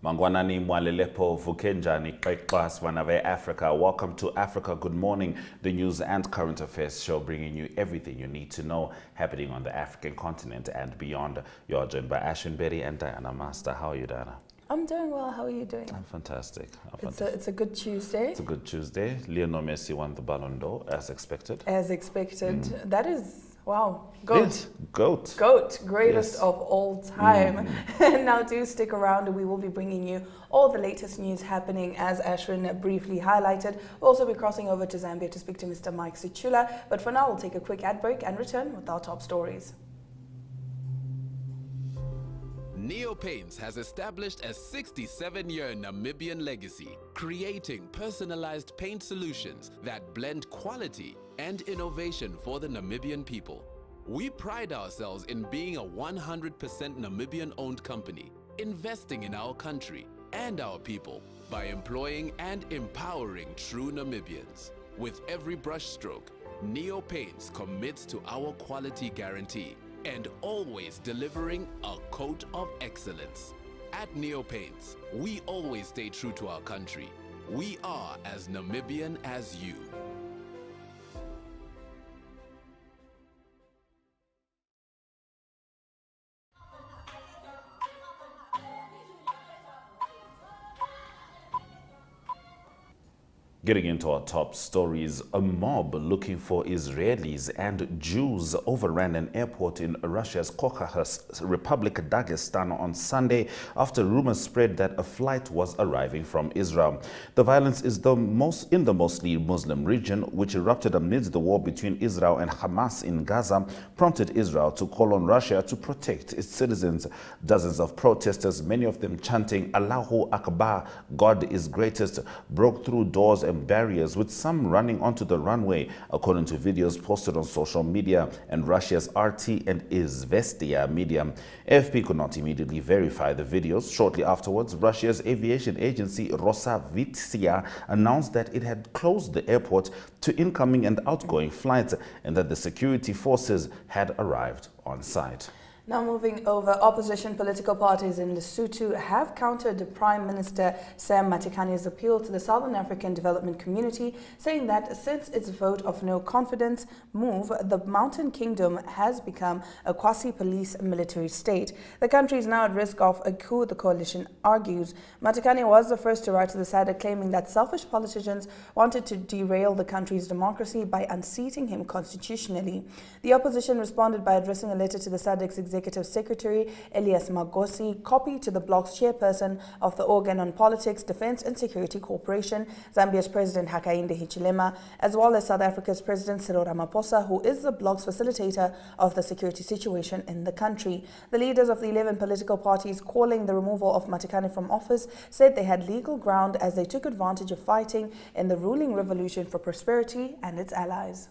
Mangwanani Mwalelepo Vukenjani Kwekwas Vanave Africa. Welcome to Africa Good Morning, the news and current affairs show bringing you everything you need to know happening on the African continent and beyond. You're joined by Ashwin Berry and Diana Master. How are you, Diana? I'm doing well. How are you doing? I'm fantastic. It's a good Tuesday. It's a good Tuesday. Lionel Messi won the Ballon d'Or as expected. As expected. That is, wow, GOAT. Yes, GOAT. GOAT, greatest of all time. Now do stick around. We will be bringing you all the latest news happening, as Ashwin briefly highlighted. We'll also be crossing over to Zambia to speak to Mr. Mike Sichula. But for now, we'll take a quick ad break and return with our top stories. Neo Paints has established a 67-year Namibian legacy, creating personalized paint solutions that blend quality and innovation for the Namibian people. We pride ourselves in being a 100% Namibian-owned company, investing in our country and our people by employing and empowering true Namibians. With every brushstroke, Neo Paints commits to our quality guarantee and always delivering a coat of excellence. At Neo Paints, we always stay true to our country. We are as Namibian as you. Getting into our top stories, a mob looking for Israelis and Jews overran an airport in Russia's Caucasus Republic, Dagestan, on Sunday after rumors spread that a flight was arriving from Israel. The violence is in the mostly Muslim region, which erupted amidst the war between Israel and Hamas in Gaza, prompted Israel to call on Russia to protect its citizens. Dozens of protesters, many of them chanting Allahu Akbar, God is greatest, broke through doors and barriers, with some running onto the runway, according to videos posted on social media and Russia's RT and Izvestia media. AFP could not immediately verify the videos. Shortly afterwards, Russia's aviation agency Rosavitsia announced that it had closed the airport to incoming and outgoing flights and that the security forces had arrived on site. Now moving over, opposition political parties in Lesotho have countered Prime Minister Sam Matekani's appeal to the Southern African Development Community, saying that since its vote of no confidence move, the Mountain Kingdom has become a quasi-police military state. The country is now at risk of a coup, the coalition argues. Matekane was the first to write to the SADC, claiming that selfish politicians wanted to derail the country's democracy by unseating him constitutionally. The opposition responded by addressing a letter to the SADC's Executive Secretary Elias Magosi, copy to the bloc's chairperson of the Organ on Politics, Defence and Security Corporation, Zambia's President Hakainde Hichilema, as well as South Africa's President Cyril Ramaphosa, who is the bloc's facilitator of the security situation in the country. The leaders of the 11 political parties calling the removal of Matekane from office said they had legal ground as they took advantage of fighting in the ruling Revolution for Prosperity and its allies.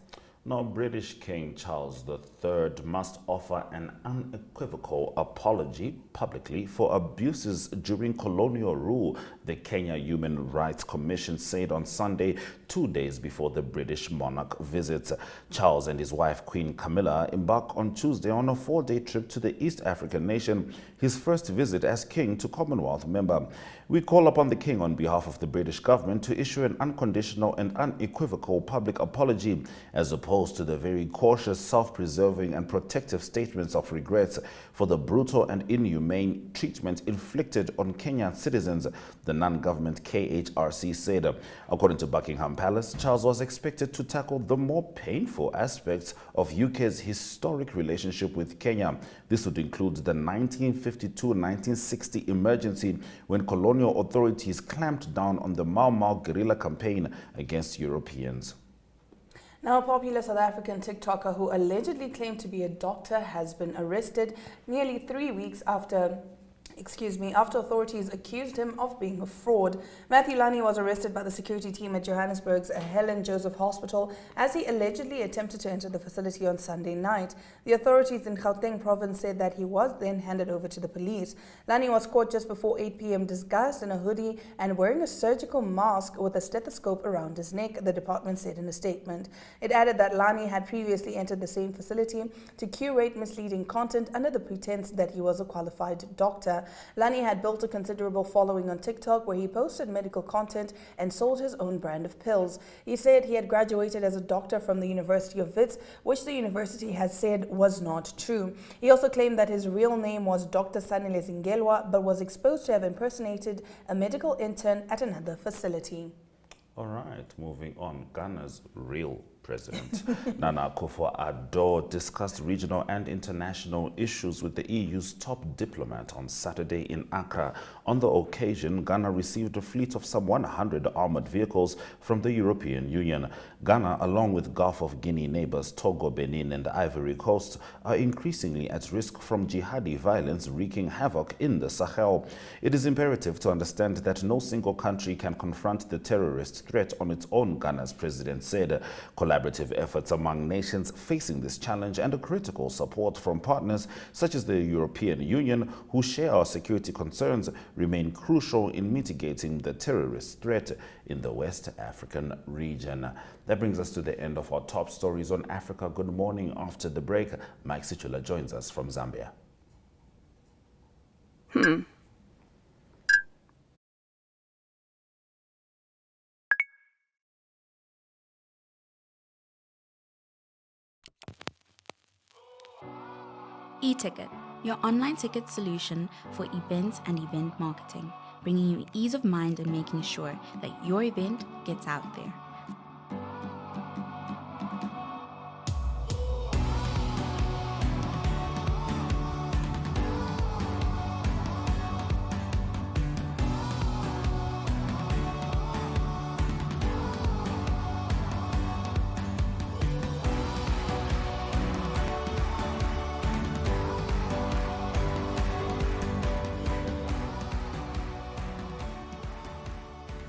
Now, British King Charles III must offer an unequivocal apology publicly for abuses during colonial rule, the Kenya Human Rights Commission said on Sunday, 2 days before the British monarch visits. Charles and his wife, Queen Camilla, embark on Tuesday on a 4-day trip to the East African nation, his first visit as king to Commonwealth member. We call upon the king on behalf of the British government to issue an unconditional and unequivocal public apology, as opposed to the very cautious, self-preserving and protective statements of regrets for the brutal and inhumane treatment inflicted on Kenyan citizens, the non-government KHRC said. According to Buckingham Palace, Charles was expected to tackle the more painful aspects of UK's historic relationship with Kenya. This would include the 1952-1960 emergency, when colonial authorities clamped down on the Mau Mau guerrilla campaign against Europeans. Now, a popular South African TikToker who allegedly claimed to be a doctor has been arrested nearly 3 weeks after authorities accused him of being a fraud. Matthew Lani was arrested by the security team at Johannesburg's Helen Joseph Hospital as he allegedly attempted to enter the facility on Sunday night. The authorities in Gauteng province said that he was then handed over to the police. Lani was caught just before 8 p.m. disguised in a hoodie and wearing a surgical mask with a stethoscope around his neck, the department said in a statement. It added that Lani had previously entered the same facility to curate misleading content under the pretense that he was a qualified doctor. Africa. Lani had built a considerable following on TikTok where he posted medical content and sold his own brand of pills. He said he had graduated as a doctor from the University of Wits, which the university has said was not true. He also claimed that his real name was Dr. Sanile Zingelwa, but was exposed to have impersonated a medical intern at another facility. All right, moving on. Ghana's real president, Nana Akufo-Addo, discussed regional and international issues with the EU's top diplomat on Saturday in Accra. On the occasion, Ghana received a fleet of some 100 armored vehicles from the European Union. Ghana, along with Gulf of Guinea neighbors Togo, Benin, and the Ivory Coast, are increasingly at risk from jihadi violence wreaking havoc in the Sahel. It is imperative to understand that no single country can confront the terrorist threat on its own, Ghana's president said. Collaborative efforts among nations facing this challenge and a critical support from partners such as the European Union, who share our security concerns, remain crucial in mitigating the terrorist threat in the West African region. That brings us to the end of our top stories on Africa. Good morning. After the break, Mike Situla joins us from Zambia. E-Ticket, your online ticket solution for events and event marketing, bringing you ease of mind and making sure that your event gets out there.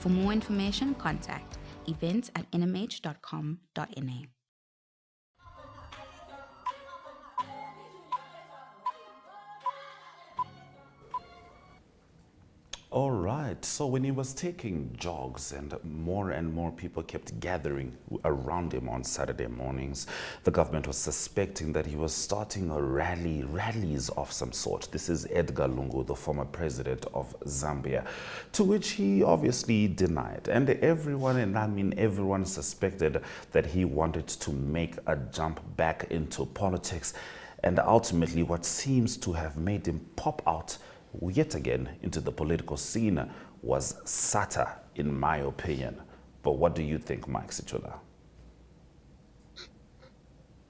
For more information, contact events@nmh.com.na. All right, so when he was taking jogs and more people kept gathering around him on Saturday mornings, the government was suspecting that he was starting a rallies of some sort. This is Edgar Lungu, the former president of Zambia, to which he obviously denied. And everyone suspected that he wanted to make a jump back into politics. And ultimately, what seems to have made him pop out yet again into the political scene was SATA, in my opinion. But what do you think, Mike Situla?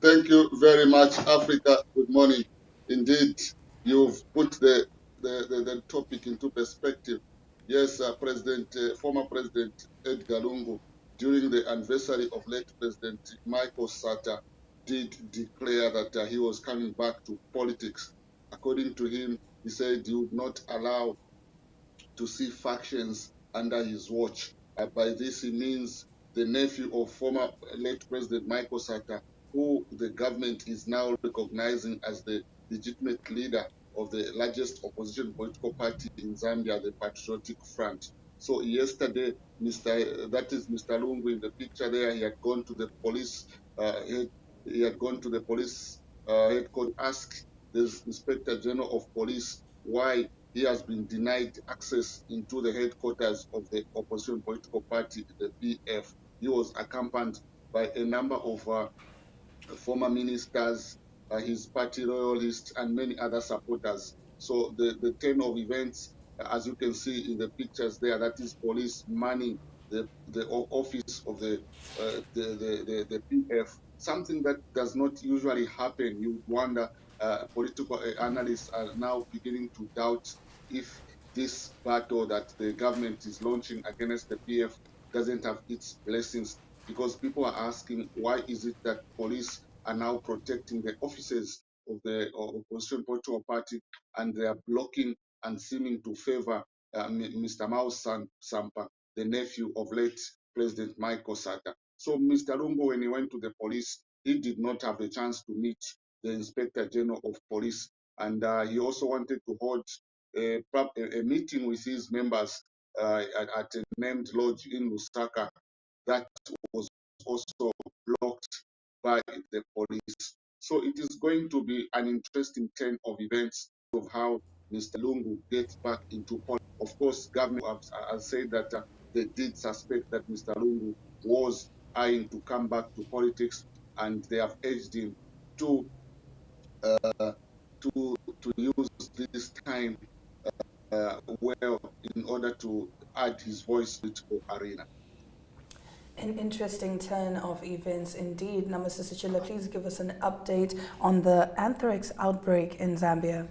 Thank you very much, Africa. Good morning. Indeed, you've put the topic into perspective. Yes, former President Edgar Lungu, during the anniversary of late President Michael Sata, did declare that he was coming back to politics. According to him, he said he would not allow to see factions under his watch. By this, he means the nephew of former late President Michael Sata, who the government is now recognizing as the legitimate leader of the largest opposition political party in Zambia, the Patriotic Front. So yesterday, Mr. Lungu in the picture there, he had gone to the police. He had gone to the police headquarters, asked the Inspector General of Police why he has been denied access into the headquarters of the opposition political party, the PF. He was accompanied by a number of former ministers, his party royalists, and many other supporters. So the turn of events, as you can see in the pictures there, that is police manning the office of the PF, something that does not usually happen. You wonder, political analysts are now beginning to doubt if this battle that the government is launching against the PF doesn't have its blessings, because people are asking, why is it that police are now protecting the offices of the opposition political party, and they are blocking and seeming to favor Mr. Mao Sampa, the nephew of late President Michael Sata. So Mr. Lungu, when he went to the police, he did not have a chance to meet the Inspector General of Police, and he also wanted to hold a meeting with his members at a named lodge in Lusaka. That was also blocked by the police. So it is going to be an interesting turn of events of how Mr. Lungu gets back into politics. Of course, government has said that they did suspect that Mr. Lungu was eyeing to come back to politics, and they have urged him to use this time well in order to add his voice to the political arena. An interesting turn of events indeed. Now, Mr. Sichila, please give us an update on the anthrax outbreak in Zambia.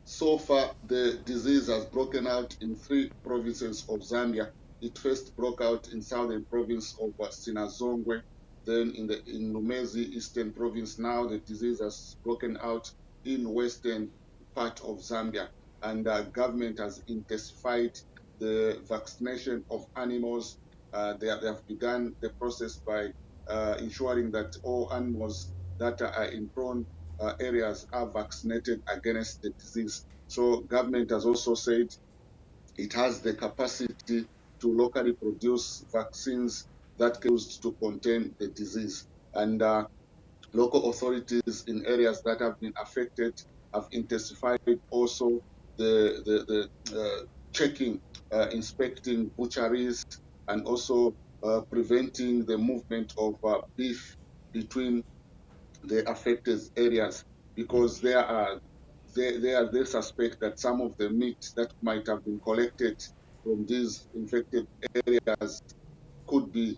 So far, the disease has broken out in 3 provinces of Zambia. It first broke out in southern province of Sinazongwe, then in Lumezi, eastern province. Now the disease has broken out in western part of Zambia, and government has intensified the vaccination of animals. They have begun the process by ensuring that all animals that are in prone areas are vaccinated against the disease. So government has also said it has the capacity to locally produce vaccines that can be used to contain the disease. And local authorities in areas that have been affected have intensified also the checking, inspecting butcheries, and also preventing the movement of beef between the affected areas, because they suspect that some of the meat that might have been collected from these infected areas could be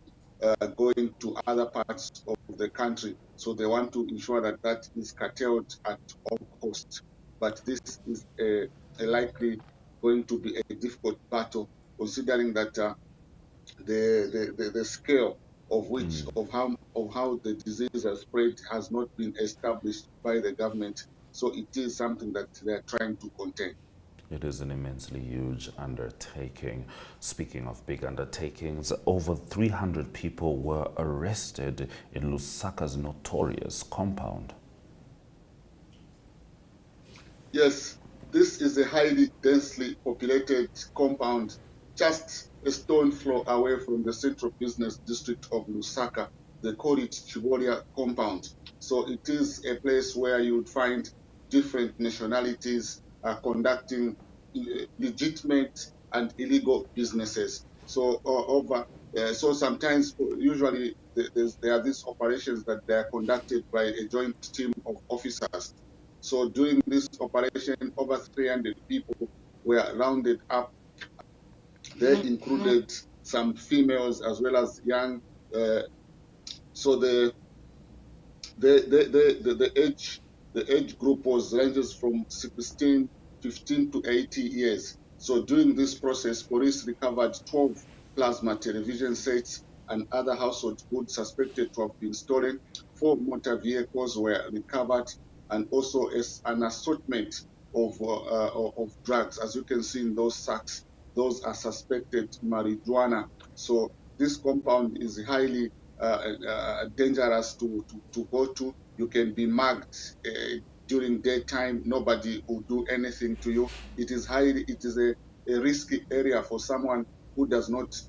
going to other parts of the country. So they want to ensure that that is curtailed at all costs. But this is a likely going to be a difficult battle, considering that the scale of which of how the disease has spread has not been established by the government. So it is something that they are trying to contain. It is an immensely huge undertaking. Speaking of big undertakings, over 300 people were arrested in Lusaka's notorious compound. Yes, this is a highly densely populated compound, just a stone throw away from the central business district of Lusaka. They call it Chibolia compound. So it is a place where you would find different nationalities conducting legitimate and illegal businesses. So so sometimes, usually, there are these operations that they are conducted by a joint team of officers. So during this operation, over 300 people were rounded up. They included some females as well as young. So the age group ranges from 16, 15 to 80 years. So during this process, police recovered 12 plasma television sets and other household goods suspected to have been stolen. 4 motor vehicles were recovered, and also an assortment of drugs. As you can see in those sacks, those are suspected marijuana. So this compound is highly dangerous to go to. You can be mugged during daytime. Nobody will do anything to you. It is a risky area for someone who does not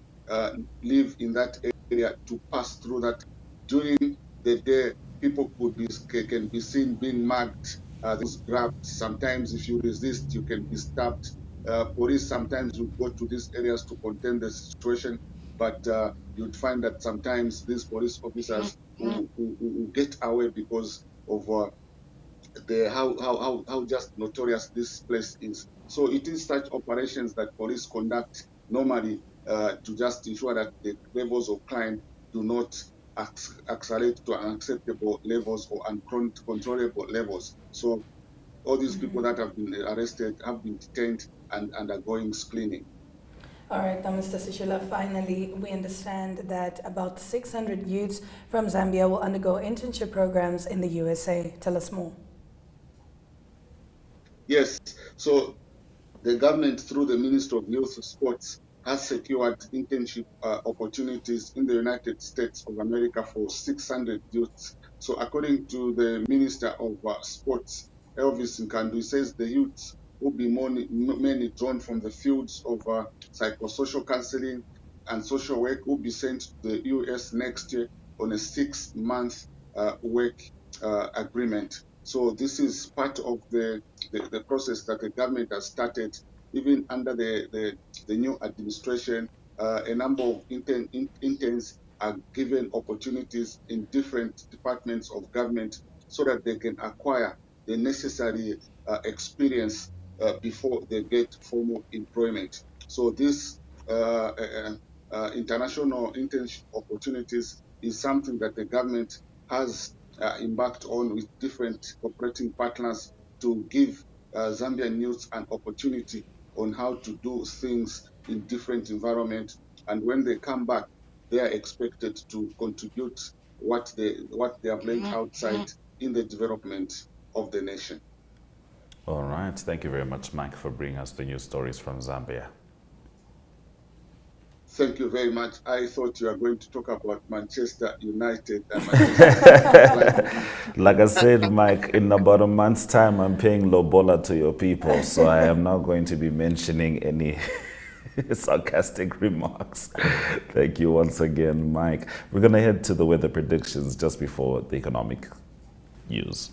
live in that area to pass through that. During the day, people can be seen being mugged, grabbed. Sometimes if you resist, you can be stabbed. Police sometimes will go to these areas to contain the situation, but you'd find that sometimes these police officers will get away because of how just notorious this place is. So it is such operations that police conduct normally to just ensure that the levels of crime do not accelerate to unacceptable levels or uncontrollable levels. So all these people that have been arrested have been detained and undergoing screening. All right, now, Mr. Sichila, finally, we understand that about 600 youths from Zambia will undergo internship programs in the USA. Tell us more. Yes, so the government, through the Ministry of Youth Sports, has secured internship opportunities in the United States of America for 600 youths. So according to the Minister of Sports, Elvis Nkandu, he says the youths will be mainly drawn from the fields of psychosocial counseling and social work, will be sent to the US next year on a 6-month work agreement. So this is part of the process that the government has started, even under the new administration. A number of interns are given opportunities in different departments of government so that they can acquire the necessary experience before they get formal employment. So this international internship opportunities is something that the government has embarked on with different cooperating partners to give Zambian youth an opportunity on how to do things in different environments. And when they come back, they are expected to contribute what they have learned outside in the development of the nation. All right. Thank you very much, Mike, for bringing us the news stories from Zambia. Thank you very much. I thought you were going to talk about Manchester United and Manchester Like I said, Mike, in about a month's time, I'm paying lobola to your people, so I am not going to be mentioning any sarcastic remarks. Thank you once again, Mike. We're going to head to the weather predictions just before the economic news.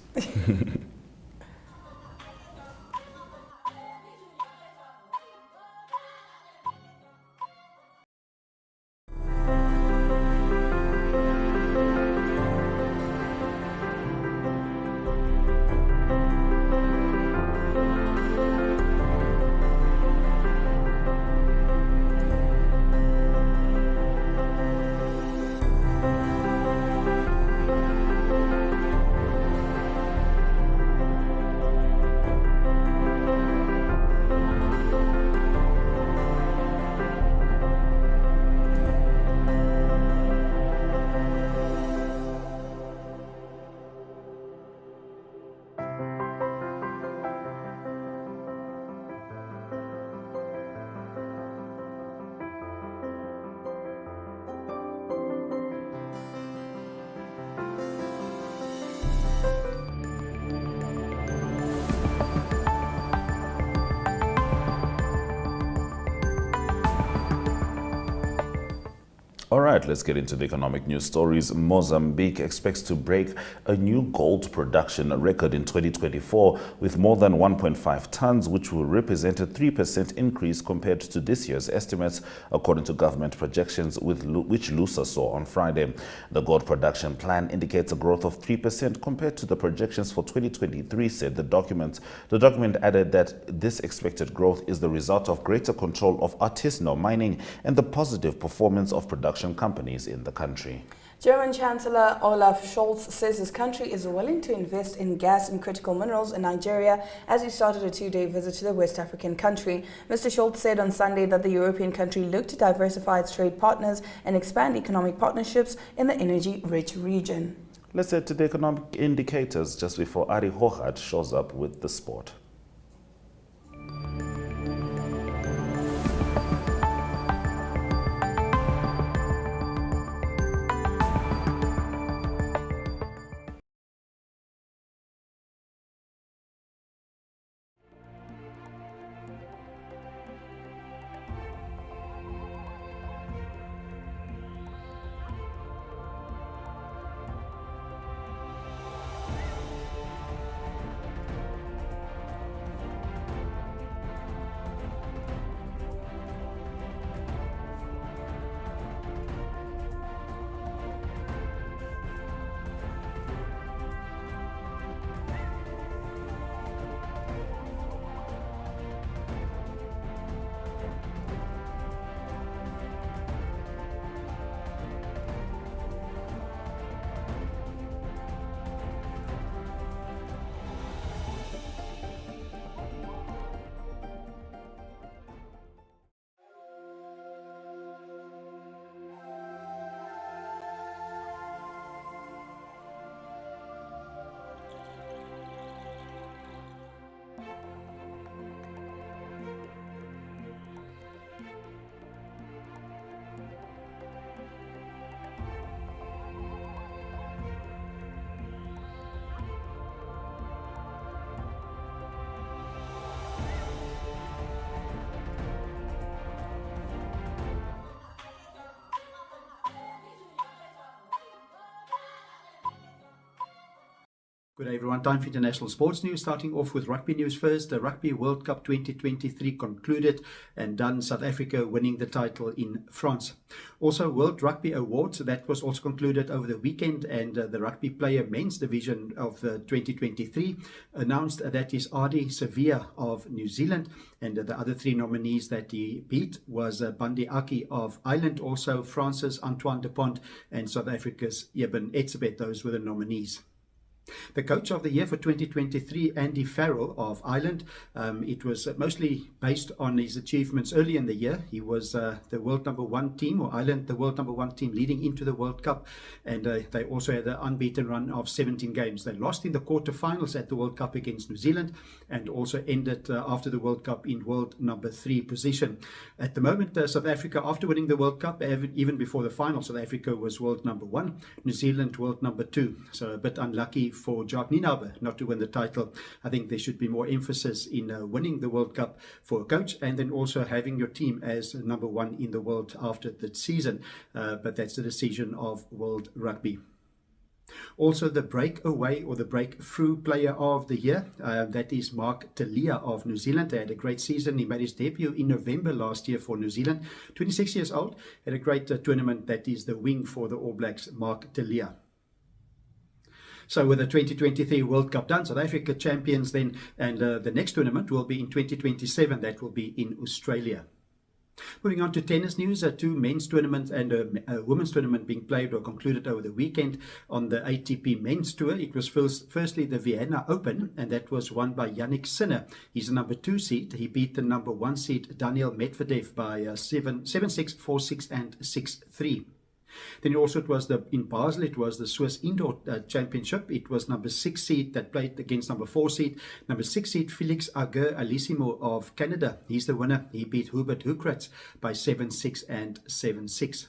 All right, let's get into the economic news stories. Mozambique expects to break a new gold production record in 2024 with more than 1.5 tons, which will represent a 3% increase compared to this year's estimates, according to government projections, which Lusa saw on Friday. The gold production plan indicates a growth of 3% compared to the projections for 2023, said the document. The document added that this expected growth is the result of greater control of artisanal mining and the positive performance of production companies in the country. German Chancellor Olaf Scholz says his country is willing to invest in gas and critical minerals in Nigeria as he started a two-day visit to the West African country. Mr. Scholz said on Sunday that the European country looked to diversify its trade partners and expand economic partnerships in the energy-rich region. Let's head to the economic indicators just before Ari Hochad shows up with the sport. Good day everyone, time for international sports news. Starting off with rugby news first. The Rugby World Cup 2023 concluded and done, South Africa winning the title in France. Also, World Rugby Awards, that was also concluded over the weekend, and the Rugby Player Men's Division of 2023 announced that is Ardie Savea of New Zealand, and the other three nominees that he beat was Bandi Aki of Ireland, also France's Antoine Dupont, and South Africa's Eben Etzebeth. Those were the nominees. The coach of the year for 2023, Andy Farrell of Ireland, it was mostly based on his achievements early in the year. He was the world number one team, or Ireland, the world number one team leading into the World Cup, and they also had an unbeaten run of 17 games. They lost in the quarterfinals at the World Cup against New Zealand, and also ended after the World Cup in world number 3 position. At the moment, South Africa, after winning the World Cup, even before the final, South Africa was world number 1, New Zealand world number 2. So a bit unlucky for Jacques Nienaber not to win the title. I think there should be more emphasis in winning the World Cup for a coach, and then also having your team as number 1 in the world after the season. But that's the decision of World Rugby. Also, the breakaway or the breakthrough player of the year, that is Mark Talia of New Zealand. He had a great season. He made his debut in November last year for New Zealand. 26 years old, had a great tournament. That is the wing for the All Blacks, Mark Talia. So with the 2023 World Cup done, South Africa champions then, and the next tournament will be in 2027. That will be in Australia. Moving on to tennis news, 2 men's tournaments and a women's tournament being played or concluded over the weekend on the ATP men's tour. It was firstly the Vienna Open, and that was won by Yannick Sinner. He's the number 2 seed. He beat the number 1 seed Daniel Medvedev by 7-6, 4-6 and 6-3. Then also in Basel, it was the Swiss Indoor Championship. It was number 6 seed that played against number 4 seed. Number 6 seed Felix Auger-Aliassime of Canada. He's the winner. He beat Hubert Hurkacz by 7-6 and 7-6.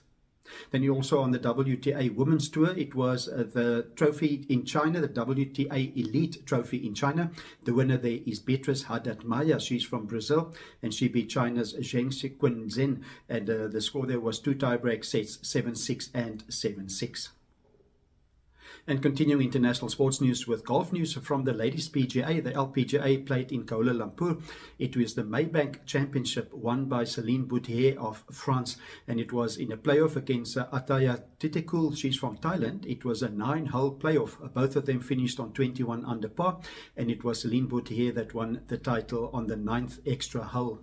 Then you also on the WTA Women's Tour, it was the trophy in China, the WTA Elite Trophy in China. The winner there is Beatriz Haddad-Maia. She's from Brazil, and she beat China's Zheng Siquin Zhen, and the score there was 2 tiebreak sets, 7-6 and 7-6. And continuing international sports news with golf news from the Ladies PGA. The LPGA played in Kuala Lumpur. It was the Maybank Championship won by Céline Boutier of France, and it was in a playoff against Ataya Titekul. She's from Thailand. It was a 9-hole playoff. Both of them finished on 21 under par, and it was Céline Boutier that won the title on the 9th extra hole.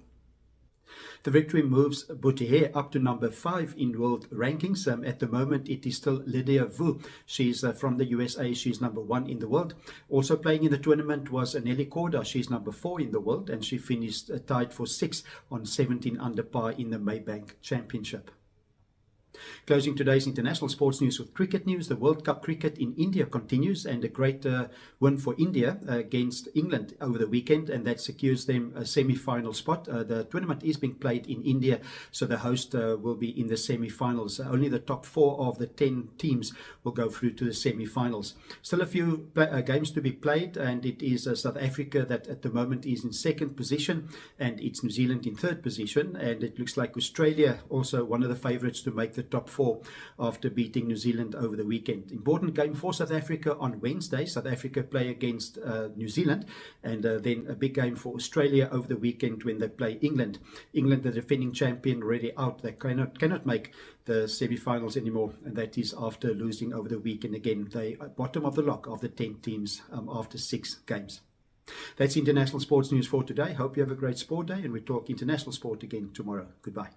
The victory moves Boutier up to number 5 in world rankings. At the moment, it is still Lydia Vu. She's from the USA. She's number 1 in the world. Also playing in the tournament was Nelly Korda. She's number 4 in the world, and she finished tied for 6 on 17 under par in the Maybank Championship. Closing today's international sports news with cricket news. The World Cup cricket in India continues, and a great win for India against England over the weekend, and that secures them a semi-final spot. The tournament is being played in India, so the host will be in the semi-finals. Only the top 4 of the 10 teams will go through to the semi-finals. Still a few games to be played, and it is South Africa that at the moment is in 2nd position, and it's New Zealand in 3rd position, and it looks like Australia also one of the favourites to make the top 4 after beating New Zealand over the weekend. Important game for South Africa on Wednesday. South Africa play against New Zealand, and then a big game for Australia over the weekend when they play England. England, the defending champion, already out. They cannot make the semi-finals anymore, and that is after losing over the weekend again. They are bottom of the lot of the 10 teams after 6 games. That's international sports news for today. Hope you have a great sport day, and we talk international sport again tomorrow. Goodbye.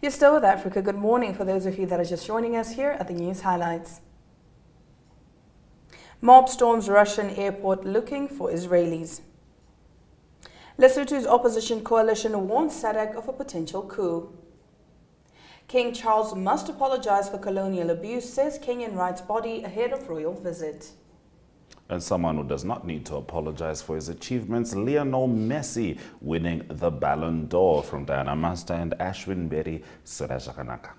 You're still with Africa. Good morning for those of you that are just joining us. Here are the news highlights. Mob storms Russian airport looking for Israelis. Lesotho's opposition coalition warns SADC of a potential coup. King Charles must apologize for colonial abuse, says Kenyan rights body ahead of royal visit. And someone who does not need to apologize for his achievements, Lionel Messi winning the Ballon d'Or. From Diana Master and Ashwin Berry, Surajakanaka.